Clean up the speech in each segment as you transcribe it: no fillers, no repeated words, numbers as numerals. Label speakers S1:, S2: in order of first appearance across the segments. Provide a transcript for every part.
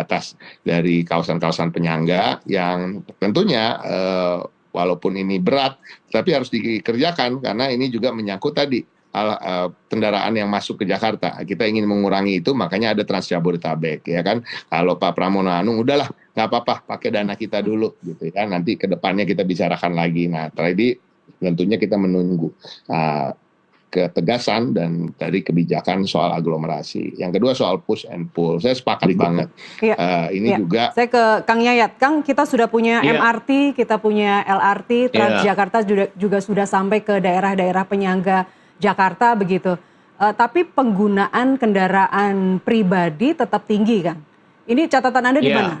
S1: atas dari kawasan-kawasan penyangga yang tentunya walaupun ini berat, tapi harus dikerjakan karena ini juga menyangkut tadi kendaraan yang masuk ke Jakarta. Kita ingin mengurangi itu, makanya ada Trans Jabodetabek, ya kan. Kalau Pak Pramono Anung, udahlah, nggak apa-apa, pakai dana kita dulu, gitu ya. Nanti ke depannya kita bicarakan lagi. Nah, tadi tentunya kita menunggu ketegasan dan dari kebijakan soal aglomerasi. Yang kedua soal push and pull. Saya sepakat banget. Ini juga.
S2: Saya ke Kang Yayat. Kang, kita sudah punya MRT, kita punya LRT, Transjakarta juga sudah sampai ke daerah-daerah penyangga Jakarta begitu. Tapi penggunaan kendaraan pribadi tetap tinggi kan? Ini catatan Anda di mana?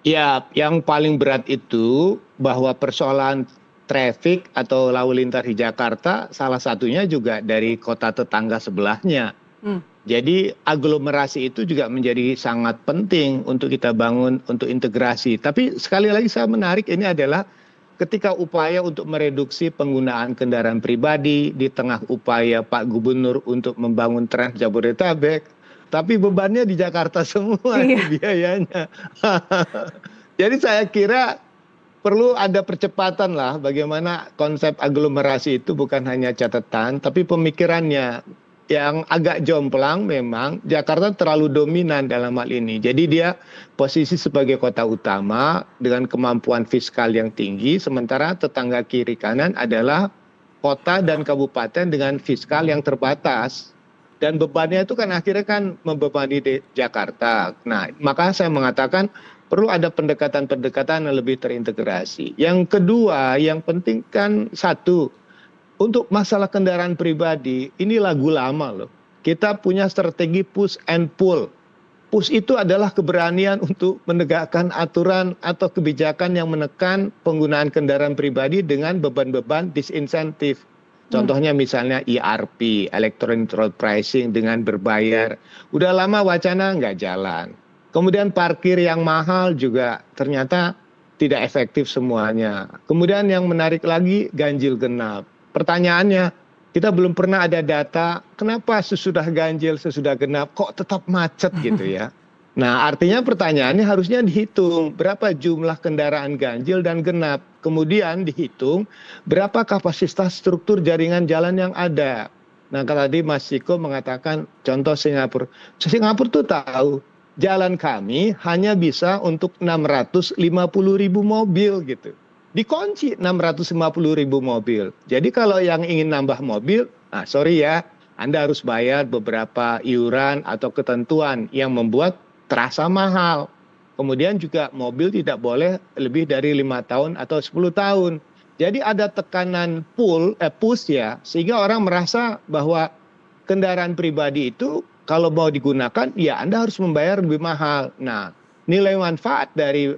S3: Ya, yang paling berat itu bahwa persoalan traffic atau lalu lintas di Jakarta salah satunya juga dari kota tetangga sebelahnya. Jadi aglomerasi itu juga menjadi sangat penting untuk kita bangun untuk integrasi. Tapi sekali lagi saya menarik ini adalah ketika upaya untuk mereduksi penggunaan kendaraan pribadi di tengah upaya Pak Gubernur untuk membangun Trans Jabodetabek, tapi bebannya di Jakarta semua biayanya. Jadi saya kira perlu ada percepatan lah bagaimana konsep aglomerasi itu bukan hanya catatan, tapi pemikirannya yang agak jomplang memang Jakarta terlalu dominan dalam hal ini. Jadi dia posisi sebagai kota utama dengan kemampuan fiskal yang tinggi, sementara tetangga kiri kanan adalah kota dan kabupaten dengan fiskal yang terbatas. Dan bebannya itu kan akhirnya kan membebani di Jakarta. Nah, maka saya mengatakan perlu ada pendekatan-pendekatan yang lebih terintegrasi. Yang kedua, yang penting kan satu, untuk masalah kendaraan pribadi, ini lagu lama loh. Kita punya strategi push and pull. Push itu adalah keberanian untuk menegakkan aturan atau kebijakan yang menekan penggunaan kendaraan pribadi dengan beban-beban disinsentif. Contohnya misalnya ERP, Electronic Road Pricing dengan berbayar. Udah lama wacana nggak jalan. Kemudian parkir yang mahal juga ternyata tidak efektif semuanya. Kemudian yang menarik lagi ganjil genap. Pertanyaannya, kita belum pernah ada data kenapa sesudah ganjil, sesudah genap kok tetap macet gitu ya. Nah, artinya pertanyaannya harusnya dihitung berapa jumlah kendaraan ganjil dan genap. Kemudian dihitung berapa kapasitas struktur jaringan jalan yang ada. Nah, kalau tadi Mas Ciko mengatakan contoh Singapura. Singapura tuh tahu jalan kami hanya bisa untuk 650.000 mobil gitu. Dikunci 650.000 mobil. Jadi kalau yang ingin nambah mobil, nah sorry ya, Anda harus bayar beberapa iuran atau ketentuan yang membuat terasa mahal. Kemudian juga mobil tidak boleh lebih dari 5 tahun atau 10 tahun. Jadi ada tekanan push ya, sehingga orang merasa bahwa kendaraan pribadi itu kalau mau digunakan, ya Anda harus membayar lebih mahal. Nah, nilai manfaat dari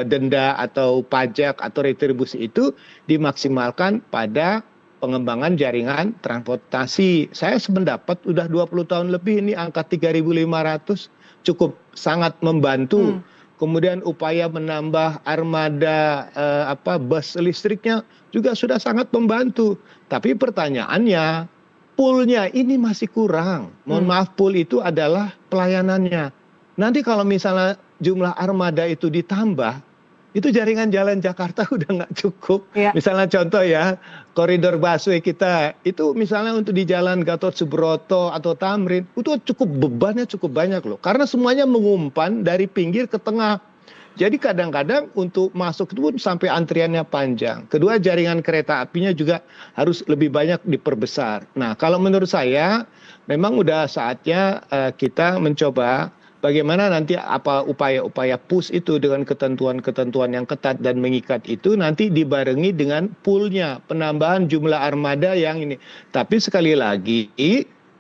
S3: denda atau pajak atau retribusi itu dimaksimalkan pada pengembangan jaringan transportasi. Saya sependapat udah 20 tahun lebih ini angka 3.500 cukup sangat membantu. Kemudian upaya menambah armada bus listriknya juga sudah sangat membantu. Tapi pertanyaannya, poolnya ini masih kurang. Mohon maaf, pool itu adalah pelayanannya. Nanti kalau misalnya jumlah armada itu ditambah, itu jaringan jalan Jakarta udah nggak cukup. Misalnya contoh ya, koridor busway kita, itu misalnya untuk di jalan Gatot Subroto atau Tamrin, itu cukup bebannya cukup banyak loh. Karena semuanya mengumpan dari pinggir ke tengah. Jadi kadang-kadang untuk masuk itu pun sampai antriannya panjang. Kedua, jaringan kereta apinya juga harus lebih banyak diperbesar. Nah, kalau menurut saya memang udah saatnya kita mencoba bagaimana nanti apa upaya-upaya push itu dengan ketentuan-ketentuan yang ketat dan mengikat itu nanti dibarengi dengan poolnya, penambahan jumlah armada yang ini. Tapi sekali lagi,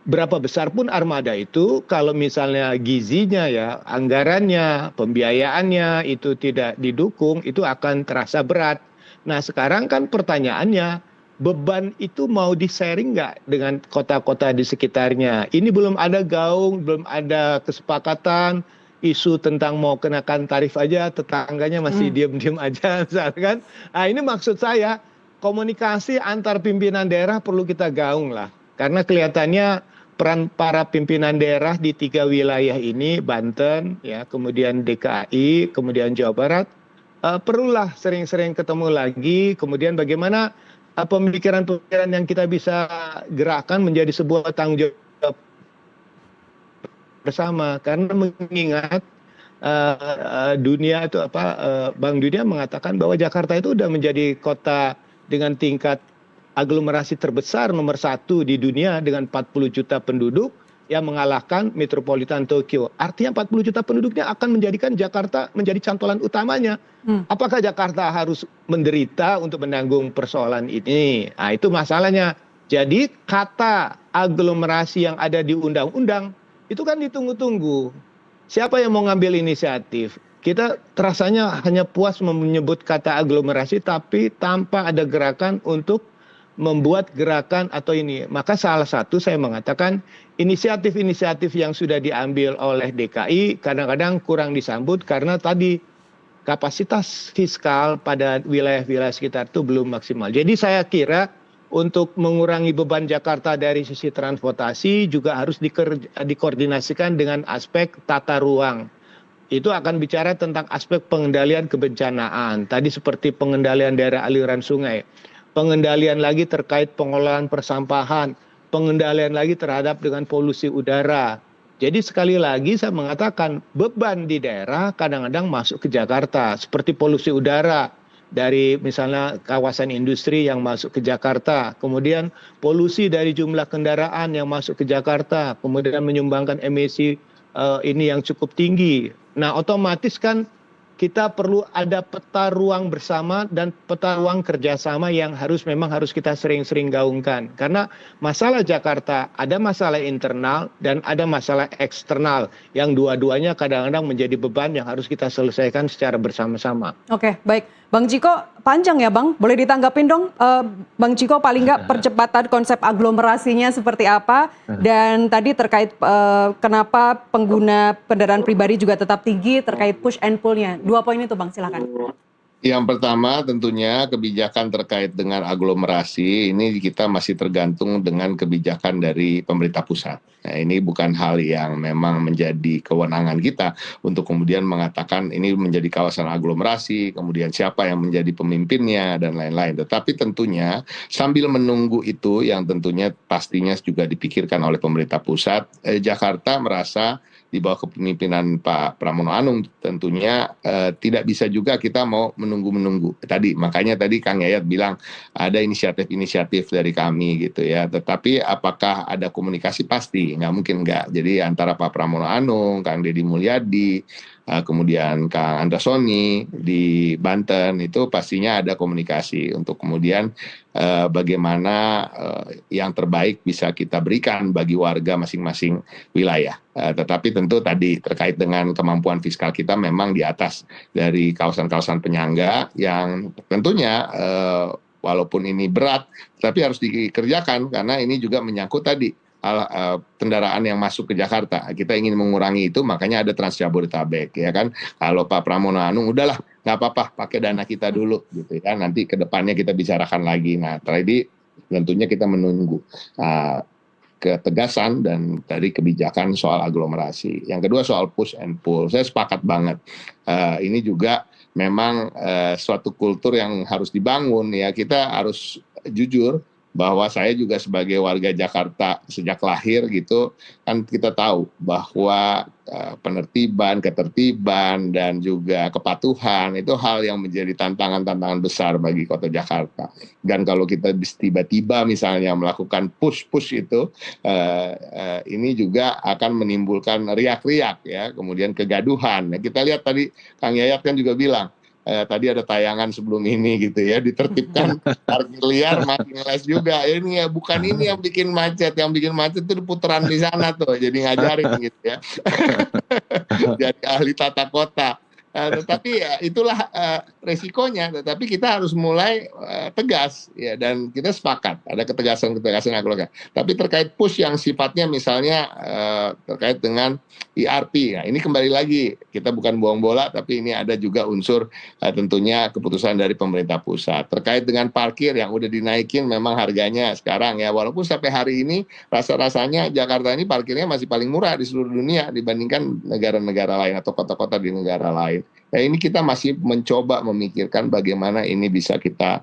S3: berapa besar pun armada itu, kalau misalnya gizinya ya, anggarannya, pembiayaannya itu tidak didukung, itu akan terasa berat. Nah sekarang kan pertanyaannya, beban itu mau di-sharing nggak dengan kota-kota di sekitarnya? Ini belum ada gaung, belum ada kesepakatan, isu tentang mau kenakan tarif aja, tetangganya masih diem-diem aja misalkan. Nah ini maksud saya, komunikasi antar pimpinan daerah perlu kita gaung lah. Karena kelihatannya peran para pimpinan daerah di 3 wilayah ini, Banten, ya, kemudian DKI, kemudian Jawa Barat, perlulah sering-sering ketemu lagi, kemudian bagaimana pemikiran-pemikiran yang kita bisa gerakkan menjadi sebuah tanggung jawab bersama, karena mengingat dunia itu Bank Dunia mengatakan bahwa Jakarta itu udah menjadi kota dengan tingkat aglomerasi terbesar nomor 1 di dunia dengan 40 juta penduduk yang mengalahkan metropolitan Tokyo. Artinya 40 juta penduduknya akan menjadikan Jakarta menjadi cantolan utamanya. Apakah Jakarta harus menderita untuk menanggung persoalan ini? Nah, itu masalahnya. Jadi kata aglomerasi yang ada di undang-undang itu kan ditunggu-tunggu. Siapa yang mau ngambil inisiatif? Kita rasanya hanya puas menyebut kata aglomerasi tapi tanpa ada gerakan untuk membuat gerakan atau ini. Maka salah satu saya mengatakan inisiatif-inisiatif yang sudah diambil oleh DKI kadang-kadang kurang disambut karena tadi kapasitas fiskal pada wilayah-wilayah sekitar itu belum maksimal. Jadi saya kira untuk mengurangi beban Jakarta dari sisi transportasi juga harus dikoordinasikan dengan aspek tata ruang. Itu akan bicara tentang aspek pengendalian kebencanaan. Tadi seperti pengendalian daerah aliran sungai. Pengendalian lagi terkait pengelolaan persampahan. Pengendalian lagi terhadap dengan polusi udara. Jadi sekali lagi saya mengatakan beban di daerah kadang-kadang masuk ke Jakarta. Seperti polusi udara. Dari misalnya kawasan industri yang masuk ke Jakarta, kemudian polusi dari jumlah kendaraan yang masuk ke Jakarta, kemudian menyumbangkan emisi ini yang cukup tinggi. Nah, otomatis kan kita perlu ada peta ruang bersama dan peta ruang kerjasama yang memang harus kita sering-sering gaungkan. Karena masalah Jakarta ada masalah internal dan ada masalah eksternal yang dua-duanya kadang-kadang menjadi beban yang harus kita selesaikan secara bersama-sama.
S2: Oke, baik. Bang Ciko, panjang ya Bang? Boleh ditanggapin dong, Bang Ciko, paling nggak percepatan konsep aglomerasinya seperti apa? Dan tadi terkait kenapa pengguna kendaraan pribadi juga tetap tinggi, terkait push and pull-nya. 2 poin itu Bang, silakan.
S1: Yang pertama tentunya kebijakan terkait dengan aglomerasi ini kita masih tergantung dengan kebijakan dari pemerintah pusat. Nah, ini bukan hal yang memang menjadi kewenangan kita untuk kemudian mengatakan ini menjadi kawasan aglomerasi, kemudian siapa yang menjadi pemimpinnya dan lain-lain. Tetapi tentunya sambil menunggu itu yang tentunya pastinya juga dipikirkan oleh pemerintah pusat, Jakarta merasa di bawah kepemimpinan Pak Pramono Anung tentunya tidak bisa juga kita mau menunggu-menunggu. Makanya tadi Kang Yayat bilang ada inisiatif-inisiatif dari kami gitu ya. Tetapi apakah ada komunikasi? Pasti, nggak mungkin nggak. Jadi antara Pak Pramono Anung, Kang Deddy Mulyadi, kemudian Kang Antasoni di Banten itu pastinya ada komunikasi untuk kemudian bagaimana yang terbaik bisa kita berikan bagi warga masing-masing wilayah. Tetapi tentu tadi terkait dengan kemampuan fiskal kita memang di atas dari kawasan-kawasan penyangga yang tentunya walaupun ini berat tapi harus dikerjakan karena ini juga menyangkut tadi kendaraan yang masuk ke Jakarta. Kita ingin mengurangi itu, makanya ada Trans Jabodetabek, ya kan. Kalau Pak Pramono Anung, udahlah, nggak apa-apa, pakai dana kita dulu, gitu ya. Nanti ke depannya kita bicarakan lagi. Nah, tadi tentunya kita menunggu ketegasan dan dari kebijakan soal aglomerasi. Yang kedua soal push and pull. Saya sepakat banget. Ini juga memang suatu kultur yang harus dibangun, ya. Kita harus jujur bahwa saya juga sebagai warga Jakarta sejak lahir gitu kan kita tahu bahwa penertiban, ketertiban dan juga kepatuhan itu hal yang menjadi tantangan-tantangan besar bagi kota Jakarta. Dan kalau kita tiba-tiba misalnya melakukan push itu ini juga akan menimbulkan riak-riak ya, kemudian kegaduhan. Nah, kita lihat tadi Kang Yayat kan juga bilang tadi ada tayangan sebelum ini gitu ya, ditertibkan parkir liar makin les juga. Ini ya bukan ini yang bikin macet itu putaran di sana tuh, jadi ngajarin gitu ya. Jadi ahli tata kota. Tetapi ya itulah resikonya, tetapi kita harus mulai tegas ya, dan kita sepakat ada ketegasan yang aku lakukan. Tapi terkait push yang sifatnya misalnya terkait dengan ERP, ya ini kembali lagi kita bukan buang bola, tapi ini ada juga unsur tentunya keputusan dari pemerintah pusat terkait dengan parkir yang udah dinaikin. Memang harganya sekarang ya, walaupun sampai hari ini rasa-rasanya Jakarta ini parkirnya masih paling murah di seluruh dunia dibandingkan negara-negara lain atau kota-kota di negara lain. Nah, ini kita masih mencoba memikirkan bagaimana ini bisa kita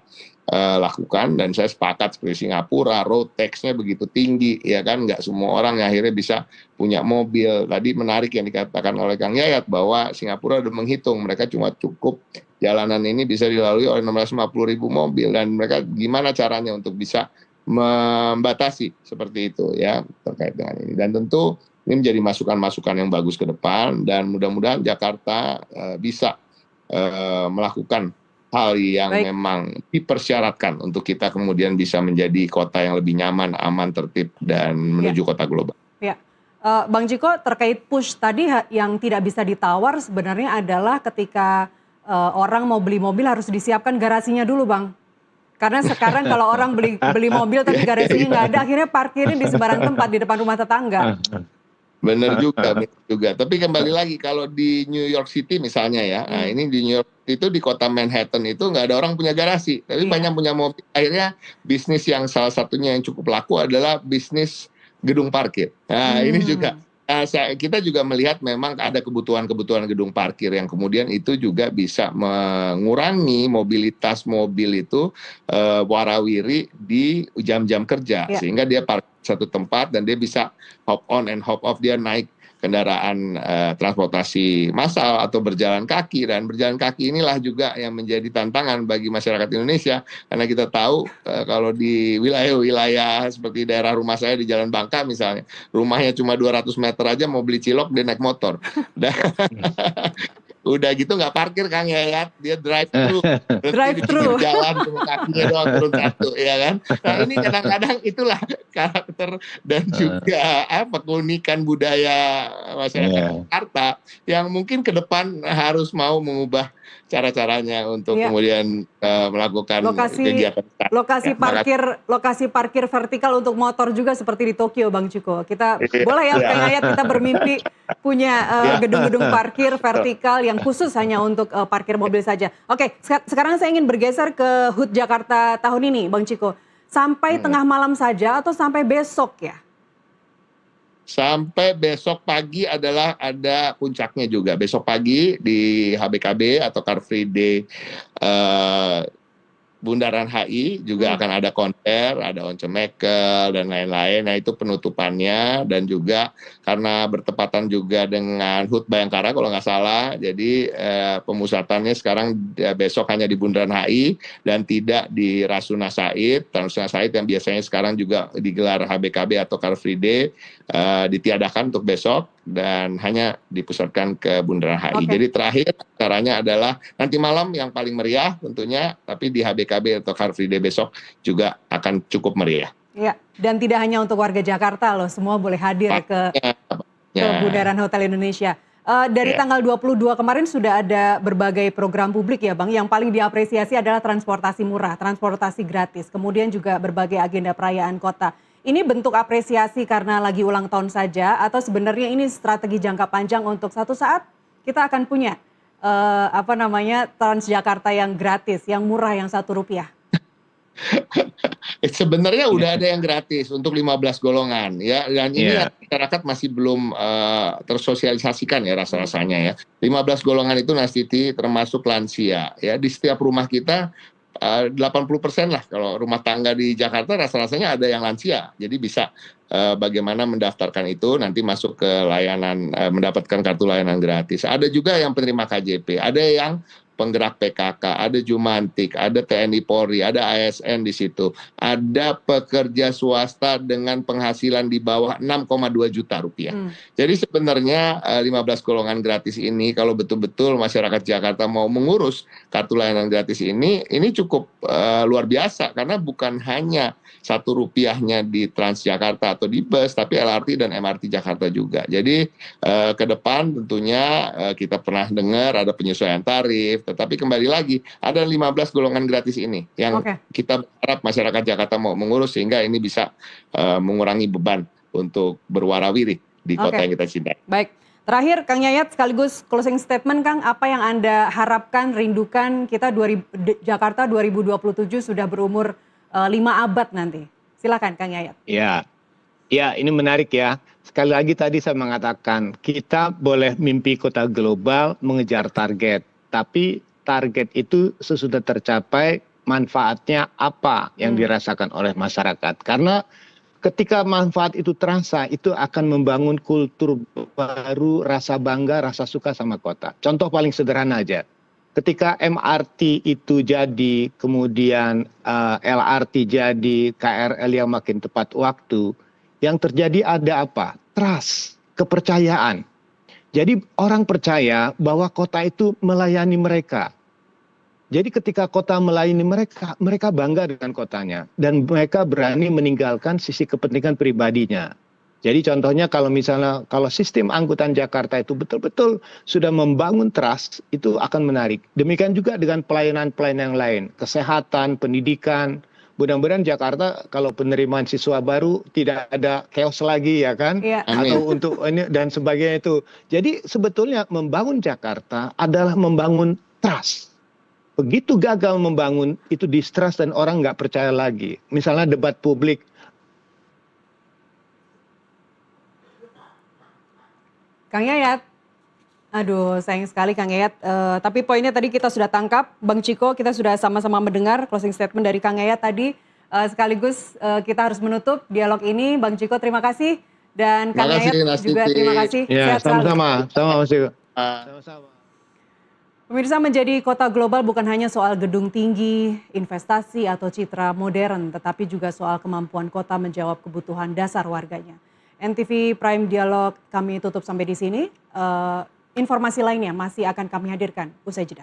S1: lakukan, dan saya sepakat seperti Singapura, road tax-nya begitu tinggi, ya kan, nggak semua orang yang akhirnya bisa punya mobil. Tadi menarik yang dikatakan oleh Kang Yayat bahwa Singapura udah menghitung, mereka cuma cukup jalanan ini bisa dilalui oleh 650.000 mobil, dan mereka gimana caranya untuk bisa membatasi seperti itu ya terkait dengan ini. Dan tentu ini menjadi masukan-masukan yang bagus ke depan, dan mudah-mudahan Jakarta bisa melakukan hal yang memang dipersyaratkan untuk kita kemudian bisa menjadi kota yang lebih nyaman, aman, tertib, dan menuju kota global.
S2: Ya. Bang Ciko, terkait push tadi yang tidak bisa ditawar sebenarnya adalah ketika orang mau beli mobil harus disiapkan garasinya dulu, Bang. Karena sekarang kalau orang beli mobil tapi garasinya nggak ada, akhirnya parkirnya di sembarang tempat di depan rumah tetangga.
S1: Benar juga. Tapi kembali lagi kalau di New York City misalnya ya, nah ini di New York itu di kota Manhattan itu nggak ada orang punya garasi, tapi banyak punya mobil. Akhirnya bisnis yang salah satunya yang cukup laku adalah bisnis gedung parkir. Nah ini juga. Kita juga melihat memang ada kebutuhan gedung parkir yang kemudian itu juga bisa mengurangi mobilitas mobil itu warawiri di jam-jam kerja, sehingga dia parkir satu tempat dan dia bisa hop on and hop off, dia naik kendaraan transportasi massal atau berjalan kaki. Dan berjalan kaki inilah juga yang menjadi tantangan bagi masyarakat Indonesia, karena kita tahu kalau di wilayah-wilayah seperti daerah rumah saya di Jalan Bangka misalnya, rumahnya cuma 200 meter aja mau beli cilok dia naik motor. Udah gitu nggak parkir Kang Yayat, dia drive thru jalan cuma kakinya doang turun satu, ya kan. Nah ini kadang-kadang itulah karakter dan juga keunikan budaya masyarakat Jakarta yang mungkin ke depan harus mau mengubah cara-caranya untuk kemudian melakukan kegiatan.
S2: Lokasi parkir vertikal untuk motor juga seperti di Tokyo, Bang Ciko. Kita boleh ya Kang Yayat, kita bermimpi punya gedung-gedung parkir vertikal yang khusus hanya untuk parkir mobil saja. Oke, sekarang saya ingin bergeser ke HUT Jakarta tahun ini, Bang Ciko. Sampai tengah malam saja atau sampai besok ya?
S1: Sampai besok pagi adalah ada puncaknya juga. Besok pagi di HBKB atau Car Free Day Bundaran HI juga akan ada konser, ada Once Mekel dan lain-lain. Nah itu penutupannya, dan juga karena bertepatan juga dengan HUT Bayangkara kalau nggak salah, jadi pemusatannya sekarang besok hanya di Bundaran HI dan tidak di Rasuna Said. Rasuna Said yang biasanya sekarang juga digelar HBKB atau Car Free Day ditiadakan untuk besok dan hanya dipusatkan ke Bundaran HI. Jadi terakhir acaranya adalah nanti malam yang paling meriah tentunya, tapi di HBKB atau Car Free Day besok juga akan cukup meriah.
S2: Iya, dan tidak hanya untuk warga Jakarta loh, semua boleh hadir ke Bundaran Hotel Indonesia. Dari tanggal 22 kemarin sudah ada berbagai program publik ya Bang, yang paling diapresiasi adalah transportasi murah, transportasi gratis, kemudian juga berbagai agenda perayaan kota. Ini bentuk apresiasi karena lagi ulang tahun saja, atau sebenarnya ini strategi jangka panjang untuk satu saat kita akan punya Transjakarta yang gratis, yang murah, yang Rp1?
S1: Sebenarnya udah ada yang gratis untuk 15 golongan ya, dan ini masyarakat masih belum tersosialisasikan ya rasa-rasanya ya. 15 golongan itu Nastiti termasuk lansia ya, di setiap rumah kita 80% lah kalau rumah tangga di Jakarta rasa-rasanya ada yang lansia. Jadi bisa bagaimana mendaftarkan itu nanti masuk ke layanan, mendapatkan kartu layanan gratis. Ada juga yang penerima KJP, ada yang penggerak PKK, ada Jumantik, ada TNI Polri, ada ASN di situ. Ada pekerja swasta dengan penghasilan di bawah 6,2 juta rupiah. Jadi sebenarnya 15 golongan gratis ini kalau betul-betul masyarakat Jakarta mau mengurus kartu layanan gratis ini cukup luar biasa, karena bukan hanya Rp1-nya di Transjakarta atau di bus, tapi LRT dan MRT Jakarta juga. Jadi ke depan tentunya kita pernah dengar ada penyesuaian tarif, Tetapi kembali lagi, ada 15 golongan gratis ini yang kita berharap masyarakat Jakarta mau mengurus sehingga ini bisa mengurangi beban untuk berwarawiri di kota yang kita cintai.
S2: Baik, terakhir Kang Yayat sekaligus closing statement Kang, apa yang Anda harapkan, rindukan kita Jakarta 2027 sudah berumur 5 abad nanti. Silakan Kang Yayat.
S3: Ya, ini menarik ya. Sekali lagi tadi saya mengatakan, kita boleh mimpi kota global mengejar target. Tapi target itu sesudah tercapai, manfaatnya apa yang dirasakan oleh masyarakat. Karena ketika manfaat itu terasa, itu akan membangun kultur baru, rasa bangga, rasa suka sama kota. Contoh paling sederhana aja. Ketika MRT itu jadi, kemudian LRT jadi, KRL yang makin tepat waktu, yang terjadi ada apa? Trust, kepercayaan. Jadi orang percaya bahwa kota itu melayani mereka. Jadi ketika kota melayani mereka, mereka bangga dengan kotanya. Dan mereka berani meninggalkan sisi kepentingan pribadinya. Jadi contohnya kalau sistem angkutan Jakarta itu betul-betul sudah membangun trust, itu akan menarik. Demikian juga dengan pelayanan-pelayanan yang lain. Kesehatan, pendidikan. Mudah-mudahan Jakarta kalau penerimaan siswa baru tidak ada chaos lagi ya kan, atau untuk ini dan sebagainya itu. Jadi sebetulnya membangun Jakarta adalah membangun trust. Begitu gagal membangun itu distrust dan orang nggak percaya lagi. Misalnya debat publik.
S2: Kang Yayat, aduh sayang sekali Kang Yayat, tapi poinnya tadi kita sudah tangkap, Bang Chiko kita sudah sama-sama mendengar closing statement dari Kang Yayat tadi, sekaligus kita harus menutup dialog ini. Bang Chiko terima kasih, dan Kang Yayat juga terima kasih.
S3: Ya, sama-sama, Mas Chiko.
S2: Sama-sama. Pemirsa, menjadi kota global bukan hanya soal gedung tinggi, investasi atau citra modern, tetapi juga soal kemampuan kota menjawab kebutuhan dasar warganya. NTV Prime Dialog kami tutup sampai di sini. Informasi lainnya masih akan kami hadirkan usai jeda.